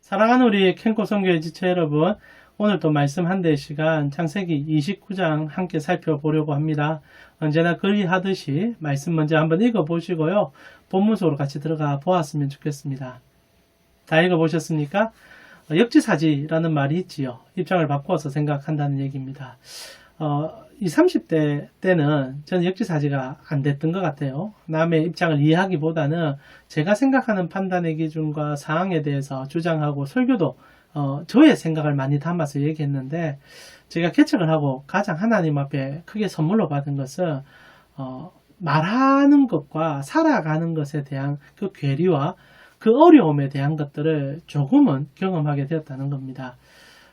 사랑하는 우리 캔코 선교의 지체 여러분, 오늘 또 말씀 한 대 시간 창세기 29장 함께 살펴보려고 합니다. 언제나 그리하듯이 말씀 먼저 한번 읽어보시고요. 본문 속으로 같이 들어가 보았으면 좋겠습니다. 다 읽어보셨습니까? 역지사지라는 말이 있지요. 입장을 바꾸어서 생각한다는 얘기입니다. 이 30대 때는 저는 역지사지가 안 됐던 것 같아요. 남의 입장을 이해하기보다는 제가 생각하는 판단의 기준과 사항에 대해서 주장하고 설교도 저의 생각을 많이 담아서 얘기했는데, 제가 개척을 하고 가장 하나님 앞에 크게 선물로 받은 것은 말하는 것과 살아가는 것에 대한 그 괴리와 그 어려움에 대한 것들을 조금은 경험하게 되었다는 겁니다.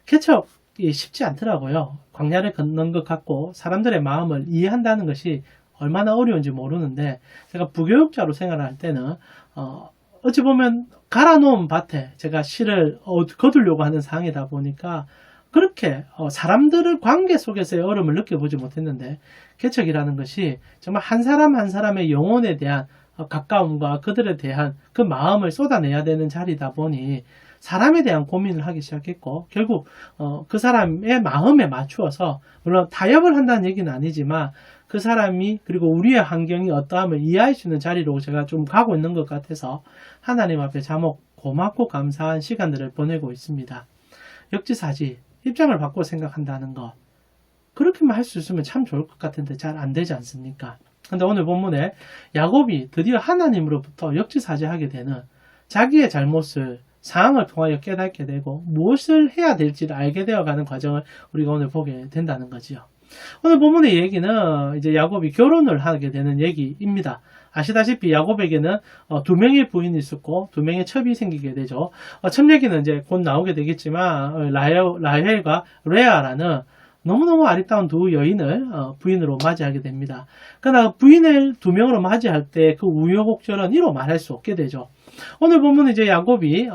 개척이 쉽지 않더라고요. 광야를 건넌 것 같고 사람들의 마음을 이해한다는 것이 얼마나 어려운지 모르는데, 제가 부교육자로 생활할 때는 어찌 보면 갈아놓은 밭에 제가 씨를 거두려고 하는 상황이다 보니까 그렇게 사람들의 관계 속에서의 어려움을 느껴보지 못했는데, 개척이라는 것이 정말 한 사람 한 사람의 영혼에 대한 가까움과 그들에 대한 그 마음을 쏟아내야 되는 자리다 보니 사람에 대한 고민을 하기 시작했고, 결국 그 사람의 마음에 맞추어서, 물론 타협을 한다는 얘기는 아니지만 그 사람이 그리고 우리의 환경이 어떠함을 이해할 수 있는 자리로 제가 좀 가고 있는 것 같아서 하나님 앞에 자목 고맙고 감사한 시간들을 보내고 있습니다. 역지사지, 입장을 바꿔 생각한다는 것, 그렇게만 할 수 있으면 참 좋을 것 같은데 잘 안 되지 않습니까? 근데 오늘 본문에 야곱이 드디어 하나님으로부터 역지사지하게 되는 자기의 잘못을 상황을 통하여 깨닫게 되고 무엇을 해야 될지를 알게 되어가는 과정을 우리가 오늘 보게 된다는 거지요. 오늘 본문의 얘기는 이제 야곱이 결혼을 하게 되는 얘기입니다. 아시다시피 야곱에게는 두 명의 부인이 있었고 두 명의 첩이 생기게 되죠. 첩 얘기는 이제 곧 나오게 되겠지만 라헬과 레아라는 너무너무 아리따운 두 여인을 부인으로 맞이하게 됩니다. 그러나 부인을 두 명으로 맞이할 때 그 우여곡절은 이로 말할 수 없게 되죠. 오늘 보면 이제 야곱이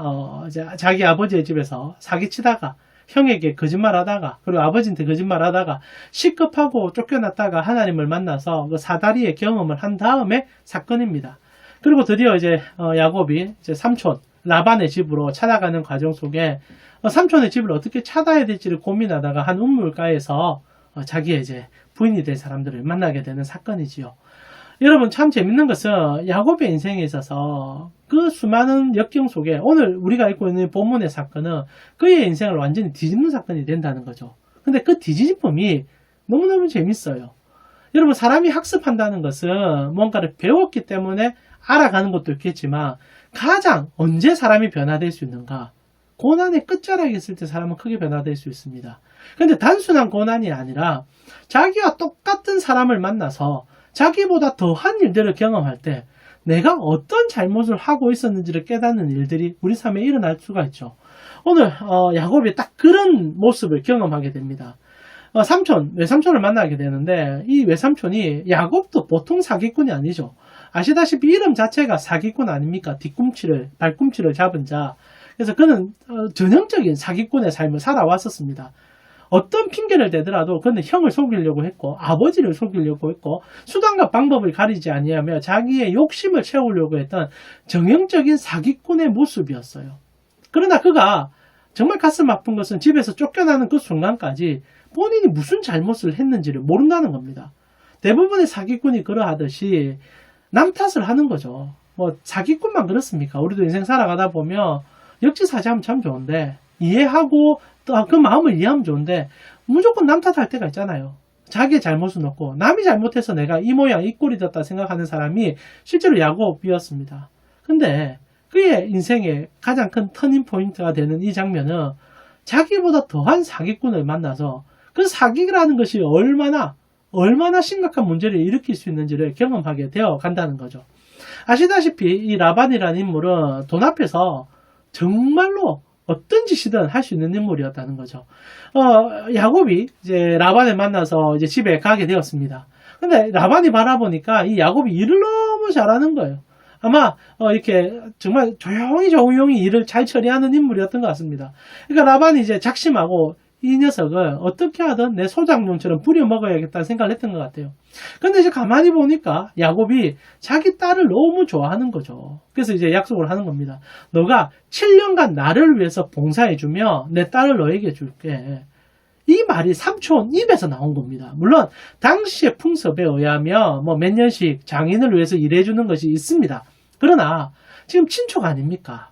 이제 자기 아버지의 집에서 사기치다가 형에게 거짓말하다가, 그리고 아버지한테 거짓말하다가 시급하고 쫓겨났다가 하나님을 만나서 그 사다리의 경험을 한 다음에 사건입니다. 그리고 드디어 이제 야곱이 이제 삼촌 라반의 집으로 찾아가는 과정 속에 삼촌의 집을 어떻게 찾아야 될지를 고민하다가 한 우물가에서 자기의 이제 부인이 될 사람들을 만나게 되는 사건이지요. 여러분, 참 재밌는 것은 야곱의 인생에 있어서 그 수많은 역경 속에 오늘 우리가 읽고 있는 본문의 사건은 그의 인생을 완전히 뒤집는 사건이 된다는 거죠. 근데 그 뒤집음이 너무너무 재밌어요. 여러분, 사람이 학습한다는 것은 뭔가를 배웠기 때문에 알아가는 것도 있겠지만, 가장 언제 사람이 변화될 수 있는가? 고난의 끝자락에 있을 때 사람은 크게 변화될 수 있습니다. 근데 단순한 고난이 아니라 자기와 똑같은 사람을 만나서 자기보다 더한 일들을 경험할 때 내가 어떤 잘못을 하고 있었는지를 깨닫는 일들이 우리 삶에 일어날 수가 있죠. 오늘 야곱이 딱 그런 모습을 경험하게 됩니다. 외삼촌을 만나게 되는데, 이 외삼촌이 야곱도 보통 사기꾼이 아니죠. 아시다시피 이름 자체가 사기꾼 아닙니까? 발꿈치를 잡은 자. 그래서 그는 전형적인 사기꾼의 삶을 살아왔었습니다. 어떤 핑계를 대더라도 그는 형을 속이려고 했고 아버지를 속이려고 했고 수단과 방법을 가리지 아니하며 자기의 욕심을 채우려고 했던 전형적인 사기꾼의 모습이었어요. 그러나 그가 정말 가슴 아픈 것은 집에서 쫓겨나는 그 순간까지 본인이 무슨 잘못을 했는지를 모른다는 겁니다. 대부분의 사기꾼이 그러하듯이 남 탓을 하는 거죠. 뭐 사기꾼만 그렇습니까? 우리도 인생 살아가다 보면 역지사지하면 참 좋은데, 이해하고 또 그 마음을 이해하면 좋은데 무조건 남 탓할 때가 있잖아요. 자기의 잘못은 없고 남이 잘못해서 내가 이 모양 이 꼴이 됐다 생각하는 사람이 실제로 야곱이었습니다. 근데 그의 인생의 가장 큰 터닝 포인트가 되는 이 장면은 자기보다 더한 사기꾼을 만나서 그 사기라는 것이 얼마나 심각한 문제를 일으킬 수 있는지를 경험하게 되어 간다는 거죠. 아시다시피 이 라반이라는 인물은 돈 앞에서 정말로 어떤 짓이든 할 수 있는 인물이었다는 거죠. 야곱이 이제 라반을 만나서 이제 집에 가게 되었습니다. 근데 라반이 바라보니까 이 야곱이 일을 너무 잘하는 거예요. 아마 이렇게 정말 조용히 일을 잘 처리하는 인물이었던 것 같습니다. 그러니까 라반이 이제 작심하고 이 녀석을 어떻게 하든 내 소장용처럼 부려먹어야겠다는 생각을 했던 것 같아요. 근데 이제 가만히 보니까 야곱이 자기 딸을 너무 좋아하는 거죠. 그래서 이제 약속을 하는 겁니다. 너가 7년간 나를 위해서 봉사해주며 내 딸을 너에게 줄게. 이 말이 삼촌 입에서 나온 겁니다. 물론 당시의 풍습에 의하면 뭐 몇 년씩 장인을 위해서 일해주는 것이 있습니다. 그러나 지금 친척 아닙니까?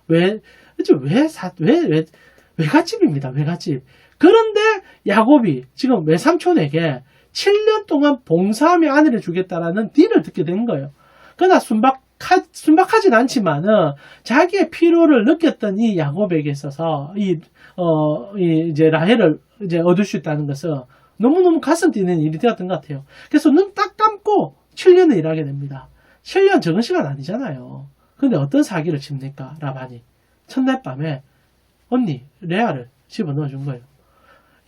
외갓집입니다. 외갓집. 그런데 야곱이 지금 외삼촌에게 7년 동안 봉사하며 아내를 주겠다라는 딜을 듣게 된 거예요. 그러나 순박하진 않지만은 자기의 필요를 느꼈던 이 야곱에게 있어서 이제 라헬을 이제 얻을 수 있다는 것은 너무너무 가슴 뛰는 일이 되었던 것 같아요. 그래서 눈 딱 감고 7년을 일하게 됩니다. 7년 적은 시간 아니잖아요. 근데 어떤 사기를 칩니까? 라반이. 첫날 밤에 언니 레아를 집어넣어준 거예요.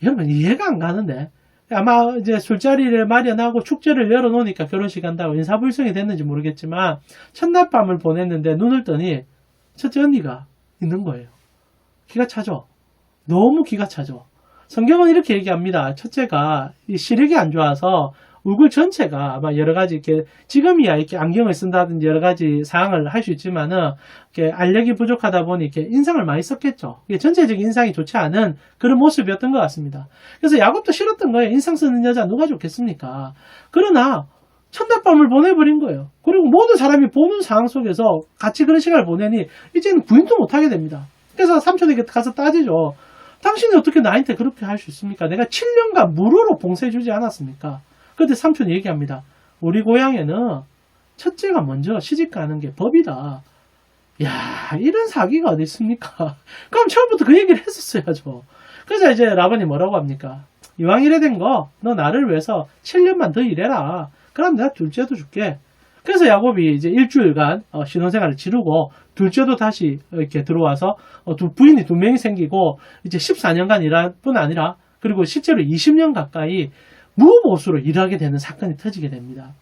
여러분 이해가 안 가는데 아마 이제 술자리를 마련하고 축제를 열어놓으니까 결혼식 한다고 인사불성이 됐는지 모르겠지만 첫날 밤을 보냈는데 눈을 뜨니 첫째 언니가 있는 거예요. 기가 차죠. 너무 기가 차죠. 성경은 이렇게 얘기합니다. 첫째가 이 시력이 안 좋아서 얼굴 전체가 아마 여러 가지 이렇게 지금이야 이렇게 안경을 쓴다든지 여러 가지 사항을 할 수 있지만은 이렇게 알력이 부족하다 보니 이렇게 인상을 많이 썼겠죠. 이게 전체적인 인상이 좋지 않은 그런 모습이었던 것 같습니다. 그래서 야곱도 싫었던 거예요. 인상 쓰는 여자 누가 좋겠습니까? 그러나 첫날 밤을 보내버린 거예요. 그리고 모든 사람이 보는 상황 속에서 같이 그런 시간을 보내니 이제는 부인도 못하게 됩니다. 그래서 삼촌에게 가서 따지죠. 당신이 어떻게 나한테 그렇게 할 수 있습니까? 내가 7년간 무료로 봉사해주지 않았습니까? 그때 삼촌이 얘기합니다. 우리 고향에는 첫째가 먼저 시집가는 게 법이다. 야, 이런 사기가 어디 있습니까? 그럼 처음부터 그 얘기를 했었어야죠. 그래서 이제 라반이 뭐라고 합니까? 이왕 이래 된 거, 너 나를 위해서 7년만 더 일해라. 그럼 내가 둘째도 줄게. 그래서 야곱이 이제 일주일간 신혼생활을 지르고 둘째도 다시 이렇게 들어와서 부인이 2명이 생기고 이제 14년간 일할 뿐 아니라 그리고 실제로 20년 가까이 무보수로 일하게 되는 사건이 터지게 됩니다.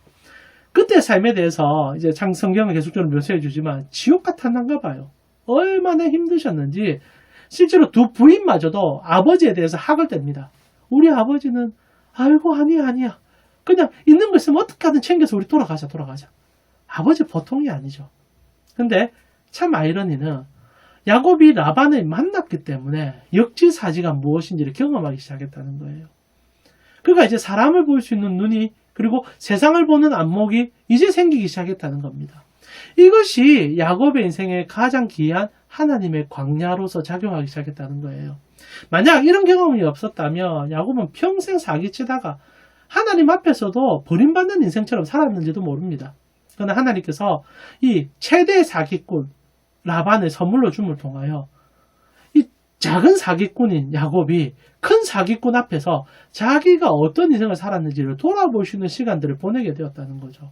그때 삶에 대해서 이제 성경은 계속적으로 묘사해 주지만 지옥 같았는가 봐요. 얼마나 힘드셨는지 실제로 두 부인마저도 아버지에 대해서 학을 뗍니다. 우리 아버지는 아이고 아니야. 그냥 있는 거 있으면 어떻게 하든 챙겨서 우리 돌아가자. 아버지 보통이 아니죠. 근데 참 아이러니는 야곱이 라반을 만났기 때문에 역지사지가 무엇인지를 경험하기 시작했다는 거예요. 그러니까 이제 사람을 볼 수 있는 눈이 그리고 세상을 보는 안목이 이제 생기기 시작했다는 겁니다. 이것이 야곱의 인생에 가장 귀한 하나님의 광야로서 작용하기 시작했다는 거예요. 만약 이런 경험이 없었다면 야곱은 평생 사기치다가 하나님 앞에서도 버림받는 인생처럼 살았는지도 모릅니다. 그러나 하나님께서 이 최대 사기꾼 라반을 선물로 줌을 통하여 이 작은 사기꾼인 야곱이 큰 사기꾼 앞에서 자기가 어떤 인생을 살았는지를 돌아볼 수 있는 시간들을 보내게 되었다는 거죠.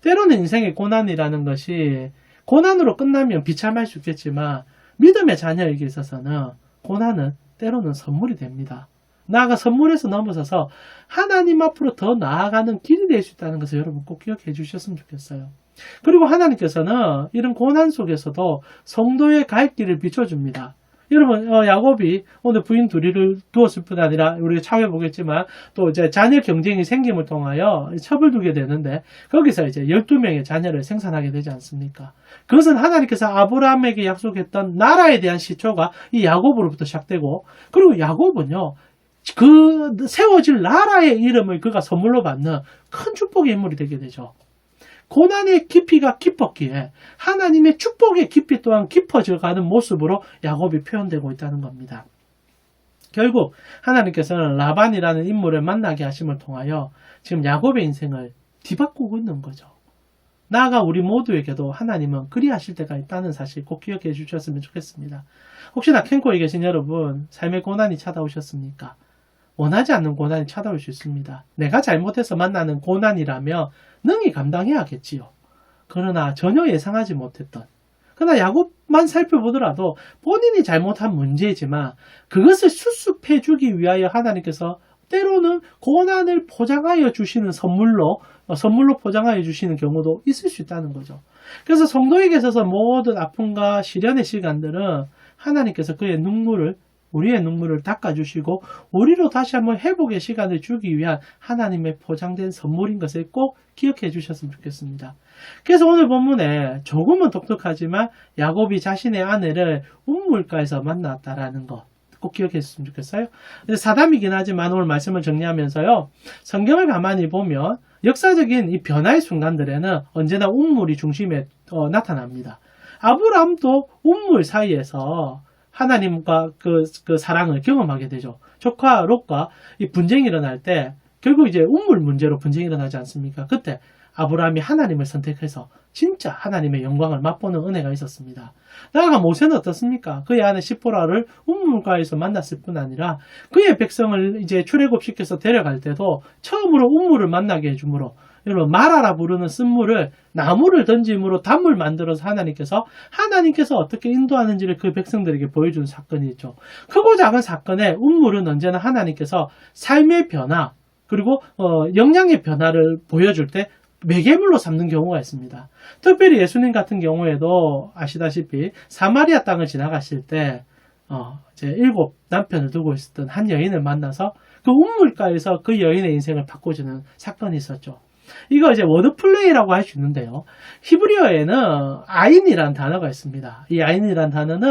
때로는 인생의 고난이라는 것이 고난으로 끝나면 비참할 수 있겠지만 믿음의 자녀에게 있어서는 고난은 때로는 선물이 됩니다. 나아가 선물에서 넘어서서 하나님 앞으로 더 나아가는 길이 될 수 있다는 것을 여러분 꼭 기억해 주셨으면 좋겠어요. 그리고 하나님께서는 이런 고난 속에서도 성도의 갈 길을 비춰줍니다. 여러분 야곱이 오늘 부인 둘이를 두었을 뿐 아니라 우리가 차후에 보겠지만 또 이제 자녀 경쟁이 생김을 통하여 첩을 두게 되는데 거기서 이제 12명의 자녀를 생산하게 되지 않습니까? 그것은 하나님께서 아브라함에게 약속했던 나라에 대한 시초가 이 야곱으로부터 시작되고 그리고 야곱은요 그 세워질 나라의 이름을 그가 선물로 받는 큰 축복의 인물이 되게 되죠. 고난의 깊이가 깊었기에 하나님의 축복의 깊이 또한 깊어져가는 모습으로 야곱이 표현되고 있다는 겁니다. 결국 하나님께서는 라반이라는 인물을 만나게 하심을 통하여 지금 야곱의 인생을 뒤바꾸고 있는 거죠. 나아가 우리 모두에게도 하나님은 그리하실 때가 있다는 사실 꼭 기억해 주셨으면 좋겠습니다. 혹시나 캔코에 계신 여러분 삶의 고난이 찾아오셨습니까? 원하지 않는 고난이 찾아올 수 있습니다. 내가 잘못해서 만나는 고난이라며 능히 감당해야겠지요. 그러나 전혀 예상하지 못했던 그러나 야곱만 살펴보더라도 본인이 잘못한 문제이지만 그것을 수습해 주기 위하여 하나님께서 때로는 고난을 포장하여 주시는 선물로 포장하여 주시는 경우도 있을 수 있다는 거죠. 그래서 성도에게 있어서 모든 아픔과 시련의 시간들은 하나님께서 그의 눈물을 우리의 눈물을 닦아주시고 우리로 다시 한번 회복의 시간을 주기 위한 하나님의 포장된 선물인 것을 꼭 기억해 주셨으면 좋겠습니다. 그래서 오늘 본문에 조금은 독특하지만 야곱이 자신의 아내를 운물가에서 만났다라는 것 꼭 기억했으면 좋겠어요. 사담이긴 하지만 오늘 말씀을 정리하면서요. 성경을 가만히 보면 역사적인 이 변화의 순간들에는 언제나 운물이 중심에 나타납니다. 아브라함도 운물 사이에서 하나님과 그 사랑을 경험하게 되죠. 조카 롯과 이 분쟁이 일어날 때 결국 이제 운물 문제로 분쟁이 일어나지 않습니까? 그때 아브라함이 하나님을 선택해서 진짜 하나님의 영광을 맛보는 은혜가 있었습니다. 나아가 모세는 어떻습니까? 그의 아내 시포라를 운물가에서 만났을 뿐 아니라 그의 백성을 이제 출애굽시켜서 데려갈 때도 처음으로 운물을 만나게 해주므로 여러분 마라라 부르는 쓴물을 나무를 던짐으로 단물 만들어서 하나님께서 어떻게 인도하는지를 그 백성들에게 보여준 사건이 있죠. 크고 작은 사건에 운물은 언제나 하나님께서 삶의 변화 그리고 영향의 변화를 보여줄 때 매개물로 삼는 경우가 있습니다. 특별히 예수님 같은 경우에도 아시다시피 사마리아 땅을 지나가실 때 이제 7 남편을 두고 있었던 한 여인을 만나서 그 운물가에서 그 여인의 인생을 바꿔주는 사건이 있었죠. 이거 이제 워드플레이라고 할 수 있는데요. 히브리어에는 아인이라는 단어가 있습니다. 이 아인이라는 단어는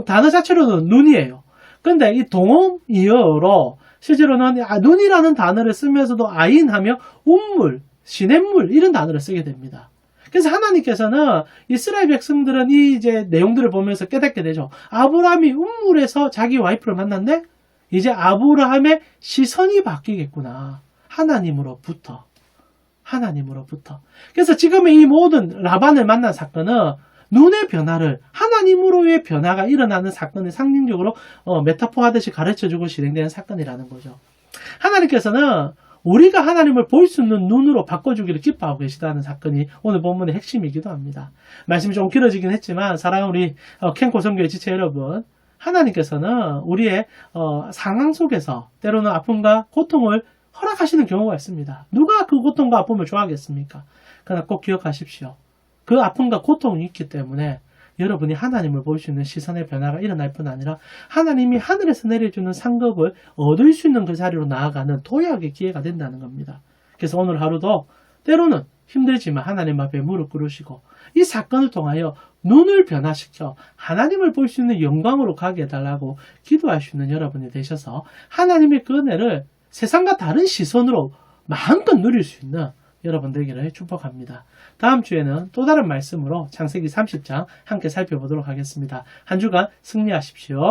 단어 자체로는 눈이에요. 근데 이 동음이어로 실제로는 눈이라는 단어를 쓰면서도 아인하며 운물, 시냇물 이런 단어를 쓰게 됩니다. 그래서 하나님께서는 이스라엘 백성들은 이 이제 내용들을 보면서 깨닫게 되죠. 아브라함이 운물에서 자기 와이프를 만났네? 이제 아브라함의 시선이 바뀌겠구나. 하나님으로부터. 그래서 지금의 이 모든 라반을 만난 사건은 눈의 변화를 하나님으로의 변화가 일어나는 사건을 상징적으로 메타포하듯이 가르쳐주고 진행되는 사건이라는 거죠. 하나님께서는 우리가 하나님을 볼 수 있는 눈으로 바꿔주기를 기뻐하고 계시다는 사건이 오늘 본문의 핵심이기도 합니다. 말씀이 좀 길어지긴 했지만 사랑하는 우리 캔코 선교의 지체 여러분, 하나님께서는 우리의 상황 속에서 때로는 아픔과 고통을 허락하시는 경우가 있습니다. 누가 그 고통과 아픔을 좋아하겠습니까? 그러나 꼭 기억하십시오. 그 아픔과 고통이 있기 때문에 여러분이 하나님을 볼 수 있는 시선의 변화가 일어날 뿐 아니라 하나님이 하늘에서 내려주는 상급을 얻을 수 있는 그 자리로 나아가는 도약의 기회가 된다는 겁니다. 그래서 오늘 하루도 때로는 힘들지만 하나님 앞에 무릎 꿇으시고 이 사건을 통하여 눈을 변화시켜 하나님을 볼 수 있는 영광으로 가게 해달라고 기도할 수 있는 여러분이 되셔서 하나님의 그 은혜를 세상과 다른 시선으로 마음껏 누릴 수 있는 여러분 되기를 축복합니다. 다음 주에는 또 다른 말씀으로 창세기 30장 함께 살펴보도록 하겠습니다. 한 주간 승리하십시오.